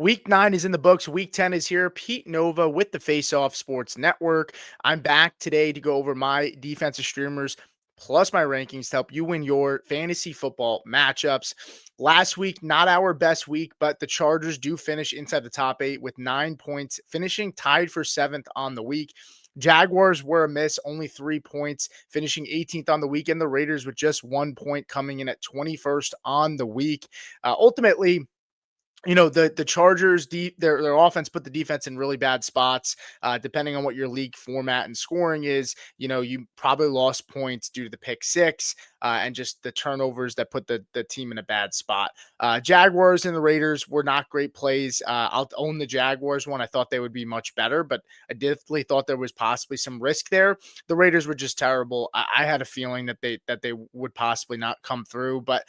Week 9 is in the books. Week 10 is here. Pete Nova with the Face Off Sports Network. I'm back today to go over my defensive streamers plus my rankings to help you win your fantasy football matchups. Last week, not our best week, but the Chargers do finish inside the top 8 with 9 points, finishing tied for 7th on the week. Jaguars were a miss, only 3 points, finishing 18th on the week, and the Raiders with just 1 point coming in at 21st on the week. Ultimately, the Chargers their offense put the defense in really bad spots. Depending on what your league format and scoring is, you probably lost points due to the pick six and just the turnovers that put the team in a bad spot. Jaguars and the Raiders were not great plays. I'll own the Jaguars one. I thought they would be much better, but I definitely thought there was possibly some risk there. The Raiders were just terrible. I had a feeling that they would possibly not come through, but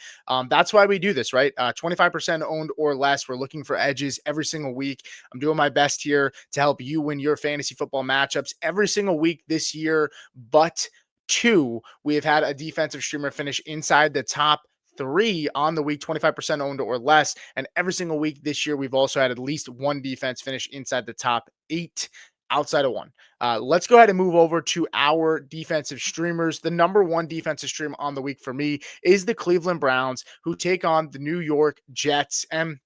that's why we do this, right? 25% owned or less. We're looking for edges every single week. I'm doing my best here to help you win your fantasy football matchups every single week this year. But two, we have had a defensive streamer finish inside the top 3 on the week, 25% owned or less. And every single week this year, we've also had at least one defense finish inside the top 8 outside of one. Let's go ahead and move over to our defensive streamers. The number one defensive stream on the week for me is the Cleveland Browns, who take on the New York Jets. And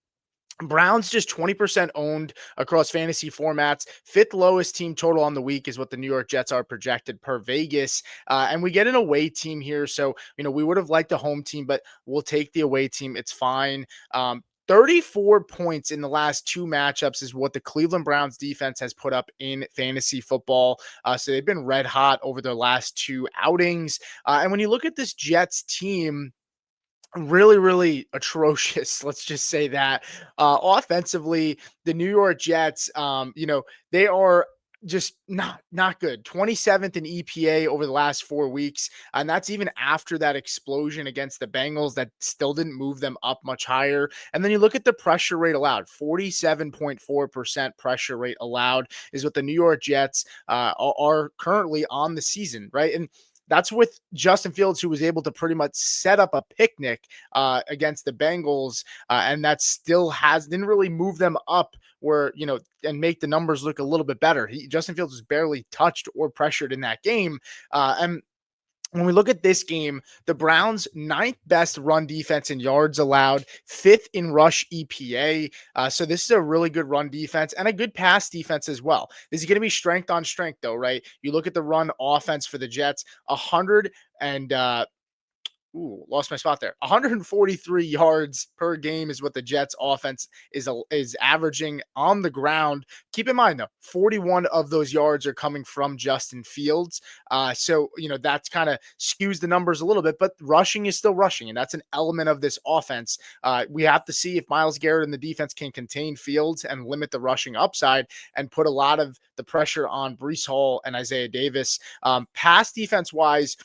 Browns just 20% owned across fantasy formats. Fifth lowest team total on the week is what the New York Jets are projected per Vegas. And we get an away team here. So, we would have liked a home team, but we'll take the away team. It's fine. 34 points in the last 2 matchups is what the Cleveland Browns defense has put up in fantasy football. So they've been red hot over their last 2 outings. And when you look at this Jets team, really, really atrocious. Let's just say that. Offensively, the New York Jets, they are just not good. 27th in EPA over the last 4 weeks, and that's even after that explosion against the Bengals that still didn't move them up much higher. And then you look at the pressure rate allowed. 47.4% pressure rate allowed is what the New York Jets are currently on the season, right? And that's with Justin Fields, who was able to pretty much set up a picnic against the Bengals, and that still didn't really move them up where, and make the numbers look a little bit better. Justin Fields was barely touched or pressured in that game. And when we look at this game, the Browns' 9th best run defense in yards allowed, 5th in rush EPA. So this is a really good run defense and a good pass defense as well. This is going to be strength on strength, though, right? You look at the run offense for the Jets, 100 and lost my spot there. 143 yards per game is what the Jets offense is averaging on the ground. Keep in mind though, 41 of those yards are coming from Justin Fields. So that's kind of skews the numbers a little bit, but rushing is still rushing, and that's an element of this offense. We have to see if Myles Garrett and the defense can contain Fields and limit the rushing upside and put a lot of the pressure on Breece Hall and Isaiah Davis. Pass defense wise,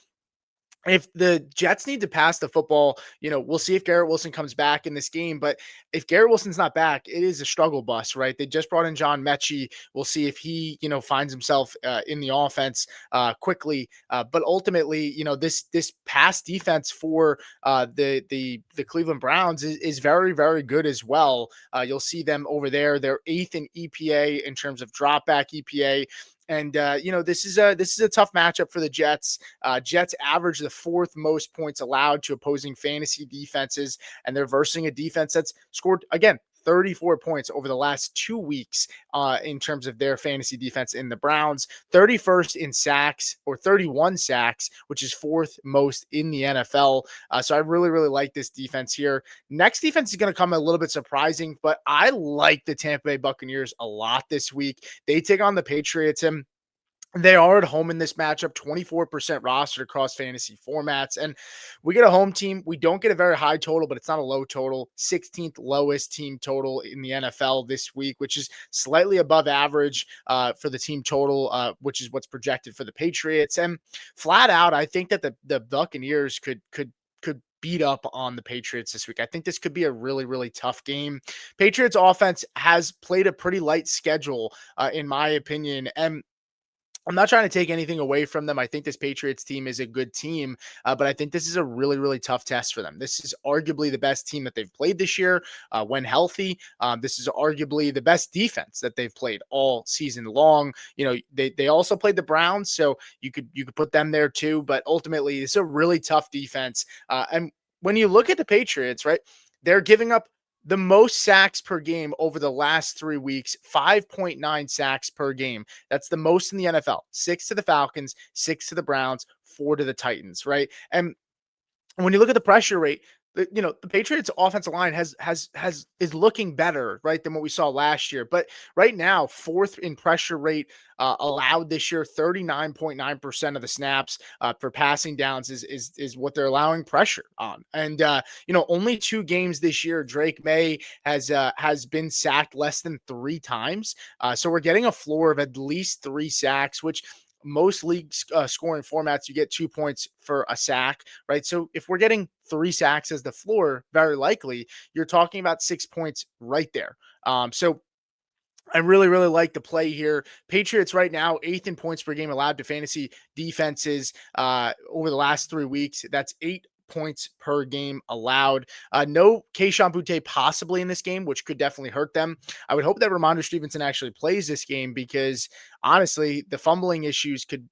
if the Jets need to pass the football, we'll see if Garrett Wilson comes back in this game. But if Garrett Wilson's not back, it is a struggle bus, right? They just brought in John Mechie. We'll see if he, finds himself in the offense quickly. But ultimately, this pass defense for the Cleveland Browns is very, very good as well. You'll see them over there. They're 8th in EPA in terms of drop back EPA. And this is a tough matchup for the Jets. Jets average the 4th most points allowed to opposing fantasy defenses, and they're versing a defense that's scored again 34 points over the last 2 weeks in terms of their fantasy defense in the Browns. 31st in sacks, or 31 sacks, which is 4th most in the NFL. So I really, really like this defense here. Next defense is going to come a little bit surprising, but I like the Tampa Bay Buccaneers a lot this week. They take on the Patriots, and they are at home in this matchup, 24% rostered across fantasy formats. And we get a home team. We don't get a very high total, but it's not a low total. 16th lowest team total in the NFL this week, which is slightly above average for the team total, which is what's projected for the Patriots. And flat out, I think that the Buccaneers could beat up on the Patriots this week. I think this could be a really, really tough game. Patriots offense has played a pretty light schedule, in my opinion. And I'm not trying to take anything away from them. I think this Patriots team is a good team, but I think this is a really, really tough test for them. This is arguably the best team that they've played this year when healthy. This is arguably the best defense that they've played all season long. They also played the Browns, so you could put them there too. But ultimately, it's a really tough defense. And when you look at the Patriots, right, they're giving up the most sacks per game over the last 3 weeks, 5.9 sacks per game. That's the most in the NFL. Six to the Falcons, six to the Browns, four to the Titans, right? And when you look at the pressure rate, the Patriots offensive line has is looking better, right, than what we saw last year. But right now, fourth in pressure rate allowed this year. 39.9% of the snaps for passing downs is what they're allowing pressure on. And only 2 games this year, Drake May has been sacked less than 3 times. So we're getting a floor of at least 3 sacks, which most league scoring formats, you get 2 points for a sack, right? So if we're getting 3 sacks as the floor, very likely you're talking about 6 points right there. So I really, really like the play here. Patriots right now, eighth in points per game allowed to fantasy defenses over the last 3 weeks. That's 8 points per game allowed. No Keyshawn Boutte possibly in this game, which could definitely hurt them. I would hope that Ramondre Stevenson actually plays this game because honestly, the fumbling issues could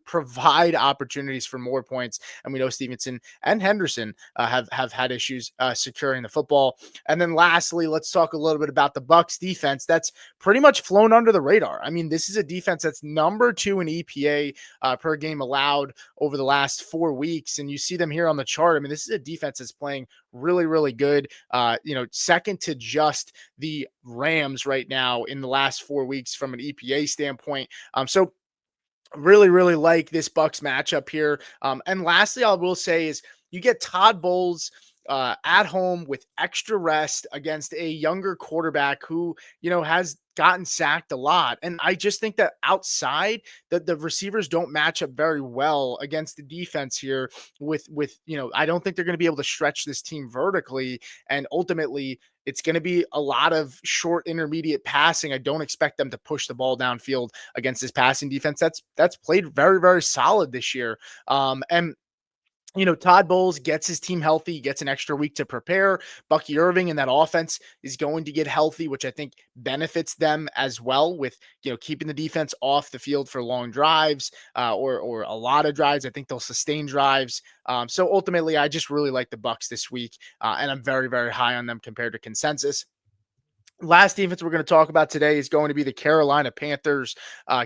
provide opportunities for more points. And we know Stevenson and Henderson have had issues securing the football. And then lastly, let's talk a little bit about the Bucs defense. That's pretty much flown under the radar. I mean, this is a defense that's number 2 in EPA per game allowed over the last 4 weeks. And you see them here on the chart. I mean, this is a defense that's playing really, really good. Second to just the Rams right now in the last 4 weeks from an EPA standpoint. So really, really like this Bucks matchup here. And lastly, I will say is you get Todd Bowles at home with extra rest against a younger quarterback who, has gotten sacked a lot. And I just think that outside that the receivers don't match up very well against the defense here I don't think they're going to be able to stretch this team vertically. And ultimately, it's going to be a lot of short intermediate passing. I don't expect them to push the ball downfield against this passing defense that's played very, very solid this year. And Todd Bowles gets his team healthy, gets an extra week to prepare. Bucky Irving and that offense is going to get healthy, which I think benefits them as well with, keeping the defense off the field for long drives or a lot of drives. I think they'll sustain drives. So ultimately, I just really like the Bucks this week, and I'm very, very high on them compared to consensus. Last defense we're going to talk about today is going to be the Carolina Panthers.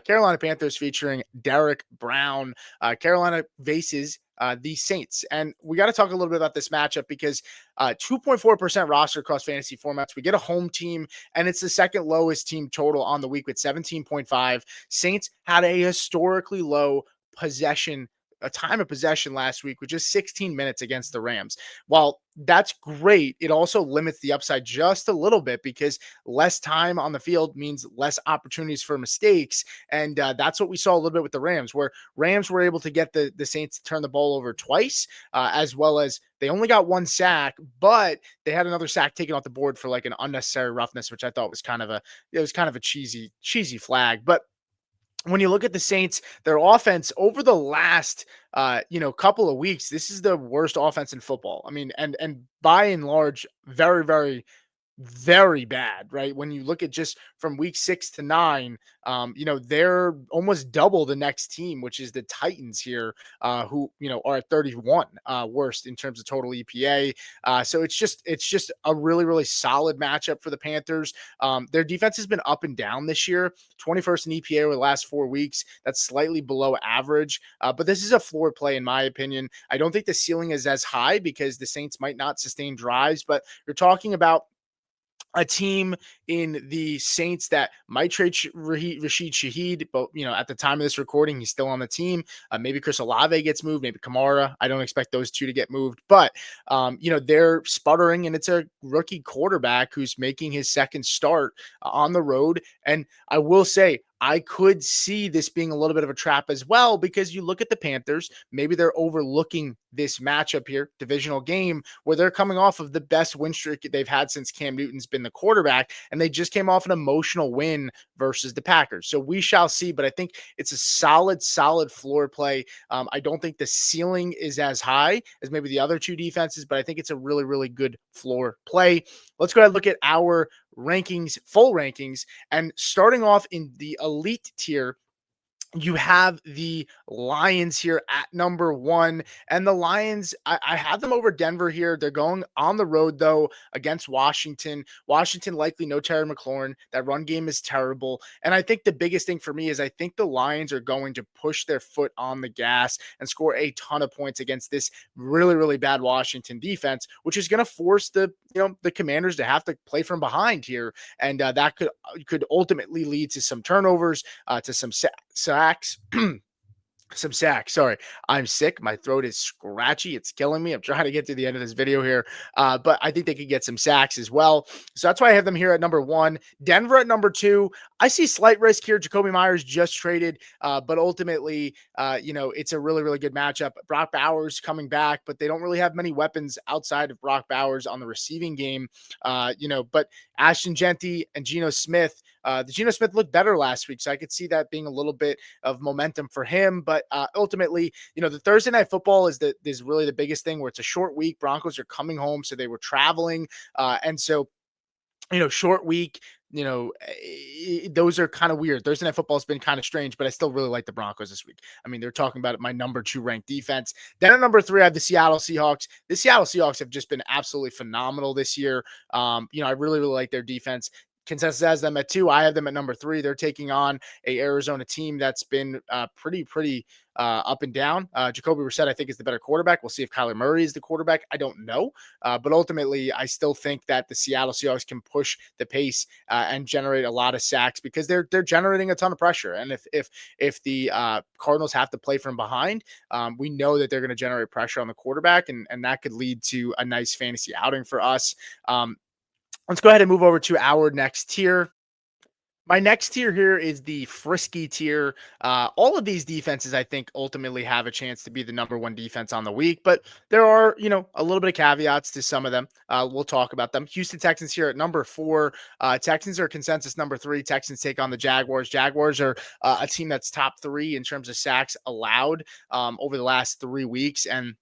Carolina Panthers featuring Derek Brown. Carolina faces the Saints. And we got to talk a little bit about this matchup because 2.4% roster across fantasy formats. We get a home team, and it's the second lowest team total on the week with 17.5. Saints had a historically low possession a time of possession last week with just 16 minutes against the Rams. While that's great, it also limits the upside just a little bit because less time on the field means less opportunities for mistakes. And that's what we saw a little bit with the Rams, where Rams were able to get the Saints to turn the ball over twice, as well as they only got 1 sack, but they had another sack taken off the board for like an unnecessary roughness, which I thought was kind of a cheesy flag. But when you look at the Saints, their offense over the last couple of weeks, this is the worst offense in football. I mean, and by and large, very, very, very bad, right? When you look at just from week 6 to 9, they're almost double the next team, which is the Titans here, who, are at 31 worst in terms of total EPA. So it's just a really, really solid matchup for the Panthers. Their defense has been up and down this year, 21st in EPA over the last 4 weeks. That's slightly below average, but this is a floor play in my opinion. I don't think the ceiling is as high because the Saints might not sustain drives, but you're talking about a team in the Saints that might trade Rashid Shaheed, but at the time of this recording, he's still on the team. Maybe Chris Olave gets moved, maybe Kamara. I don't expect those two to get moved, but they're sputtering, and it's a rookie quarterback who's making his second start on the road. And I will say, I could see this being a little bit of a trap as well, because you look at the Panthers, maybe they're overlooking this matchup here, divisional game, where they're coming off of the best win streak they've had since Cam Newton's been the quarterback, and they just came off an emotional win versus the Packers. So we shall see, but I think it's a solid floor play. I don't think the ceiling is as high as maybe the other two defenses, but I think it's a really good floor play. Let's go ahead and look at our rankings, full rankings, and starting off in the elite tier, you have the Lions here at number one. And the Lions, I have them over Denver here. They're going on the road, though, against Washington. Washington, likely no Terry McLaurin. That run game is terrible. And I think the biggest thing for me is I think the Lions are going to push their foot on the gas and score a ton of points against this really bad Washington defense, which is going to force the Commanders to have to play from behind here. And that could ultimately lead to some turnovers, to some sacks. Some sacks. Sorry, I'm sick. My throat is scratchy. It's killing me. I'm trying to get to the end of this video here, but I think they could get some sacks as well. So that's why I have them here at number one. Denver at number two. I see slight risk here. Jacoby Myers just traded, but ultimately, it's a really good matchup. Brock Bowers coming back, but they don't really have many weapons outside of Brock Bowers on the receiving game. But Ashton Genty and Geno Smith. The Geno Smith looked better last week, so I could see that being a little bit of momentum for him. But ultimately, the Thursday night football is really the biggest thing, where it's a short week. Broncos are coming home, so they were traveling, and so short week, those are kind of weird. Thursday night football has been kind of strange, but I still really like the Broncos this week. I mean, they're talking about my number two ranked defense. Then at number three, I have the Seattle Seahawks. The Seattle Seahawks have just been absolutely phenomenal this year. I really like their defense. Consensus has them at two. I have them at number three. They're taking on a Arizona team that's been pretty up and down. Jacoby Brissett, I think, is the better quarterback. We'll see if Kyler Murray is the quarterback. I don't know. But ultimately, I still think that the Seattle Seahawks can push the pace and generate a lot of sacks, because they're generating a ton of pressure. And if the Cardinals have to play from behind, we know that they're going to generate pressure on the quarterback, and that could lead to a nice fantasy outing for us. Let's go ahead and move over to our next tier. My next tier here is the Frisky Tier. All of these defenses, I think, ultimately have a chance to be the number one defense on the week, but there are, a little bit of caveats to some of them. We'll talk about them. Houston Texans here at number four. Texans are consensus number three. Texans take on the Jaguars. Jaguars are a team that's top three in terms of sacks allowed over the last 3 weeks, and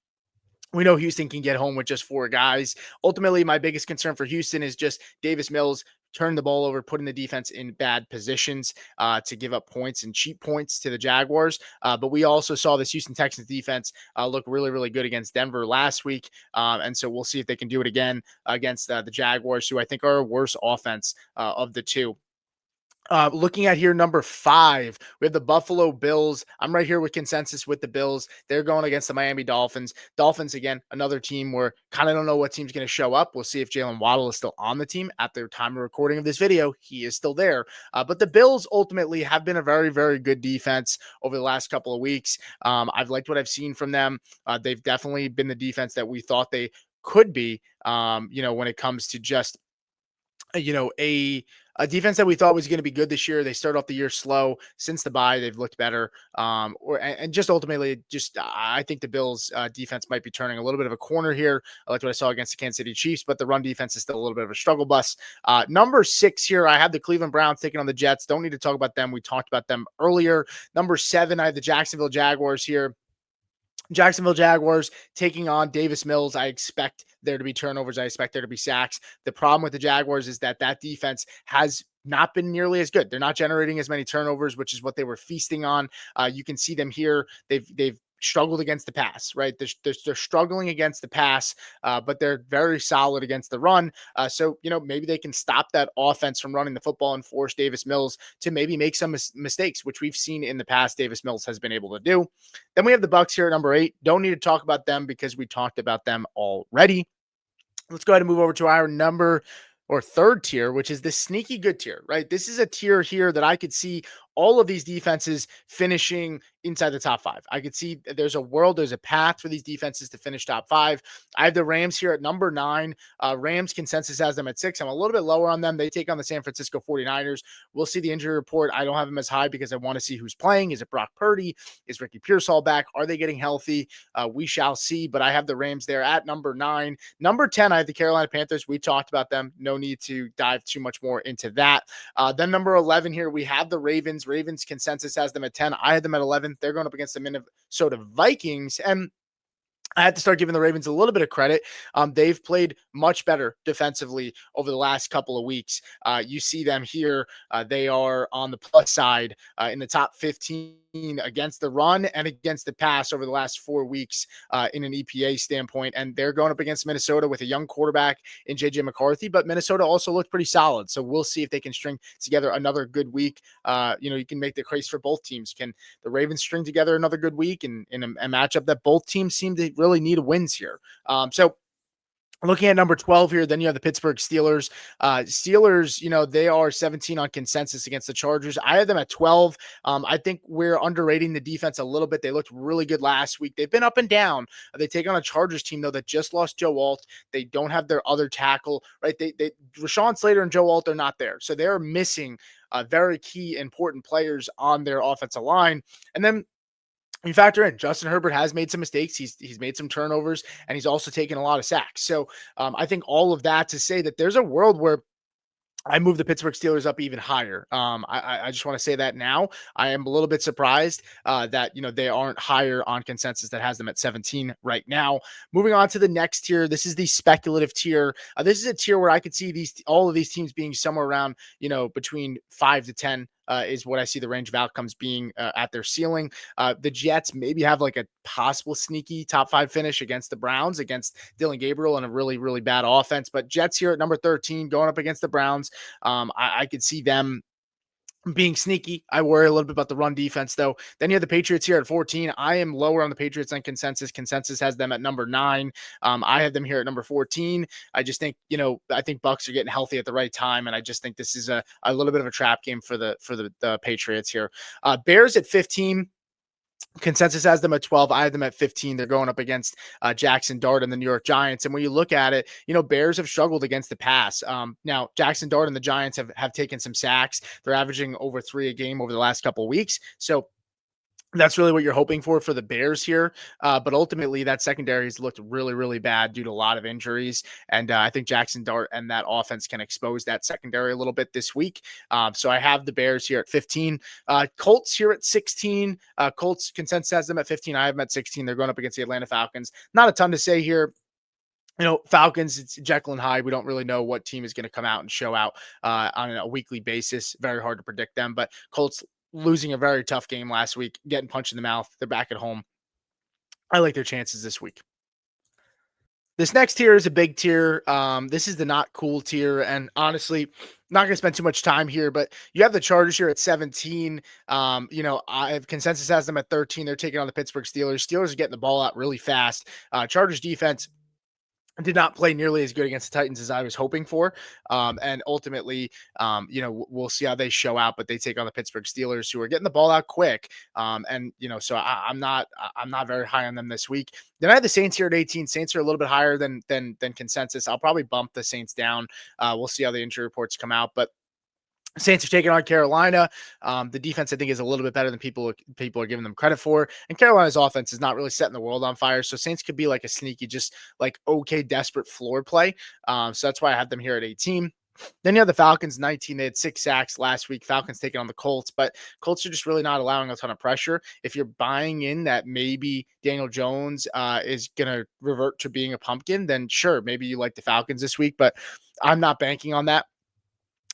we know Houston can get home with just four guys. Ultimately, my biggest concern for Houston is just Davis Mills turning the ball over, putting the defense in bad positions to give up points and cheap points to the Jaguars. But we also saw this Houston Texans defense look really good against Denver last week. And so we'll see if they can do it again against the Jaguars, who I think are a worse offense of the two. Looking at here, number five, we have the Buffalo Bills. I'm right here with consensus with the Bills. They're going against the Miami Dolphins. Dolphins, again, another team where kind of don't know what team's going to show up. We'll see if Jalen Waddle is still on the team at the time of recording of this video. He is still there. But the Bills ultimately have been a very good defense over the last couple of weeks. I've liked what I've seen from them. They've definitely been the defense that we thought they could be, when it comes to just a defense that we thought was going to be good this year. They started off the year slow. Since the bye, they've looked better. And just ultimately, I think the Bills defense might be turning a little bit of a corner here. I liked what I saw against the Kansas City Chiefs, but the run defense is still a little bit of a struggle bus. Number six here, I have the Cleveland Browns taking on the Jets. Don't need to talk about them. We talked about them earlier. Number seven, I have the Jacksonville Jaguars here. Jacksonville Jaguars taking on Davis Mills. I expect there to be turnovers. I expect there to be sacks. The problem with the Jaguars is that defense has not been nearly as good. They're not generating as many turnovers, which is what they were feasting on. You can see them here. They've struggled against the pass, right? They're struggling against the pass, but they're very solid against the run. So maybe they can stop that offense from running the football and force Davis Mills to maybe make some mistakes, which we've seen in the past Davis Mills has been able to do. Then we have the Bucks here at number eight. Don't need to talk about them because we talked about them already. Let's go ahead and move over to our number or third tier, which is the sneaky good tier, right? This is a tier here that I could see all of these defenses finishing inside the top five. I could see there's a path for these defenses to finish top five. I have the Rams here at number 9. Rams consensus has them at 6. I'm a little bit lower on them. They take on the San Francisco 49ers. We'll see the injury report. I don't have them as high because I want to see who's playing. Is it Brock Purdy? Is Ricky Pearsall back? Are they getting healthy? We shall see, but I have the Rams there at number 9. Number 10, I have the Carolina Panthers. We talked about them. No need to dive too much more into that. Then number 11 here, we have the Ravens. Ravens consensus has them at 10. I had them at 11. They're going up against the Minnesota Vikings. And I had to start giving the Ravens a little bit of credit. They've played much better defensively over the last couple of weeks. You see them here. They are on the plus side in the top 15 against the run and against the pass over the last 4 weeks in an EPA standpoint. And they're going up against Minnesota with a young quarterback in JJ McCarthy, but Minnesota also looked pretty solid. So we'll see if they can string together another good week. You can make the case for both teams. Can the Ravens string together another good week in a matchup that both teams seem to really need wins here? So looking at number 12 here, then you have the Pittsburgh Steelers. Steelers, they are 17 on consensus against the Chargers. I have them at 12. I think we're underrating the defense a little bit. They looked really good last week. They've been up and down. They take on a Chargers team, though, that just lost Joe Alt. They don't have their other tackle, right? Rashawn Slater and Joe Alt are not there. So they're missing very key, important players on their offensive line. And then you factor in Justin Herbert has made some mistakes. He's made some turnovers, and he's also taken a lot of sacks. So I think all of that to say that there's a world where I move the Pittsburgh Steelers up even higher. I just want to say that now. I am a little bit surprised that they aren't higher on consensus that has them at 17 right now. Moving on to the next tier, this is the speculative tier. This is a tier where I could see all of these teams being somewhere around between 5 to 10. Is what I see the range of outcomes being at their ceiling. The Jets maybe have like a possible sneaky top 5 finish against the Browns, against Dylan Gabriel and a really, really bad offense. But Jets here at number 13 going up against the Browns. I could see them being sneaky. I worry a little bit about the run defense, though. Then you have the Patriots here at 14. I am lower on the Patriots than consensus. Consensus has them at number 9. I have them here at number 14. I just think, I think Bucks are getting healthy at the right time, and I just think this is a little bit of a trap game for the Patriots here. Bears at 15. Consensus has them at 12. I have them at 15. They're going up against Jackson Dart and the New York Giants. And when you look at it, Bears have struggled against the pass. Now, Jackson Dart and the Giants have taken some sacks. They're averaging over 3 a game over the last couple of weeks. So that's really what you're hoping for the Bears here. But ultimately, that secondary has looked really, really bad due to a lot of injuries. And I think Jackson Dart and that offense can expose that secondary a little bit this week. So I have the Bears here at 15. Colts here at 16. Colts consensus has them at 15. I have them at 16. They're going up against the Atlanta Falcons. Not a ton to say here. Falcons, it's Jekyll and Hyde. We don't really know what team is going to come out and show out on a weekly basis. Very hard to predict them. But Colts losing a very tough game last week, getting punched in the mouth. They're back at home. I like their chances this week. This next tier is a big tier. This is the not cool tier. And honestly, not going to spend too much time here, but you have the Chargers here at 17. I have consensus has them at 13. They're taking on the Pittsburgh Steelers. Steelers are getting the ball out really fast. Chargers defense did not play nearly as good against the Titans as I was hoping for. And ultimately, we'll see how they show out, but they take on the Pittsburgh Steelers, who are getting the ball out quick. So I'm not very high on them this week. Then I have the Saints here at 18. Saints are a little bit higher than consensus. I'll probably bump the Saints down. We'll see how the injury reports come out, but Saints are taking on Carolina. The defense, I think, is a little bit better than people are giving them credit for. And Carolina's offense is not really setting the world on fire. So Saints could be like a sneaky, just like okay, desperate floor play. So that's why I have them here at 18. Then you have the Falcons, 19. They had 6 sacks last week. Falcons taking on the Colts, but Colts are just really not allowing a ton of pressure. If you're buying in that maybe Daniel Jones is going to revert to being a pumpkin, then sure, maybe you like the Falcons this week, but I'm not banking on that.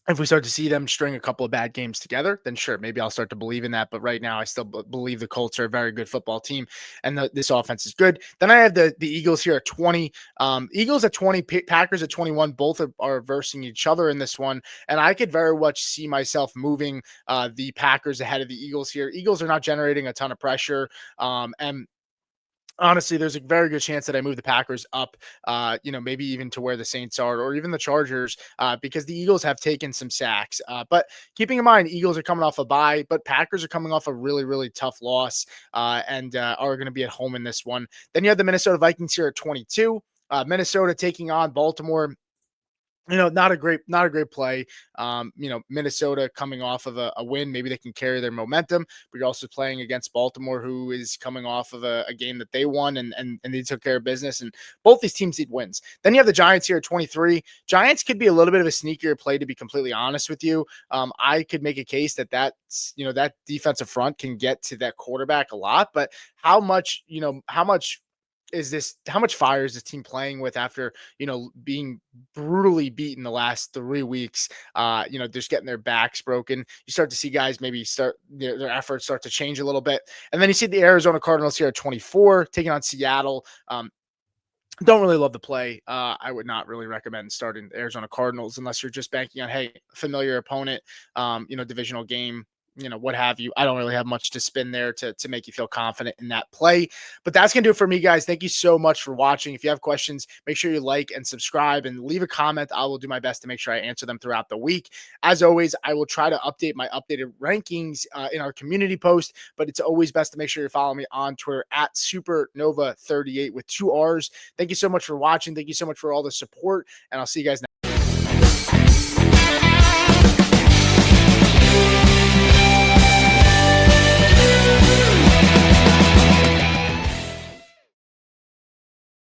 If we start to see them string a couple of bad games together, then sure, maybe I'll start to believe in that. But right now, I still believe the Colts are a very good football team, and this offense is good. Then I have the Eagles here at 20. Eagles at 20, Packers at 21. Both are versing each other in this one, and I could very much see myself moving the Packers ahead of the Eagles here. Eagles are not generating a ton of pressure, and Honestly, there's a very good chance that I move the Packers up, maybe even to where the Saints are, or even the Chargers, because the Eagles have taken some sacks. But keeping in mind, Eagles are coming off a bye, but Packers are coming off a really, really tough loss, and are going to be at home in this one. Then you have the Minnesota Vikings here at 22. Minnesota taking on Baltimore. Not a great play. Minnesota coming off of a win, maybe they can carry their momentum, but you're also playing against Baltimore, who is coming off of a game that they won, and they took care of business. And both these teams need wins. Then you have the Giants here at 23. Giants could be a little bit of a sneakier play, to be completely honest with you. I could make a case that defensive front can get to that quarterback a lot, but how much fire is this team playing with after being brutally beaten the last 3 weeks? Just getting their backs broken. You start to see guys maybe start their efforts start to change a little bit, and then you see the Arizona Cardinals here at 24 taking on Seattle. Don't really love the play. I would not really recommend starting the Arizona Cardinals unless you're just banking on, hey, familiar opponent, divisional game, what have you. I don't really have much to spin there to make you feel confident in that play. But that's going to do it for me, guys. Thank you so much for watching. If you have questions, make sure you like and subscribe and leave a comment. I will do my best to make sure I answer them throughout the week. As always, I will try to update my updated rankings in our community post, but it's always best to make sure you follow me on Twitter at Supernova38 with 2 R's. Thank you so much for watching. Thank you so much for all the support, and I'll see you guys next.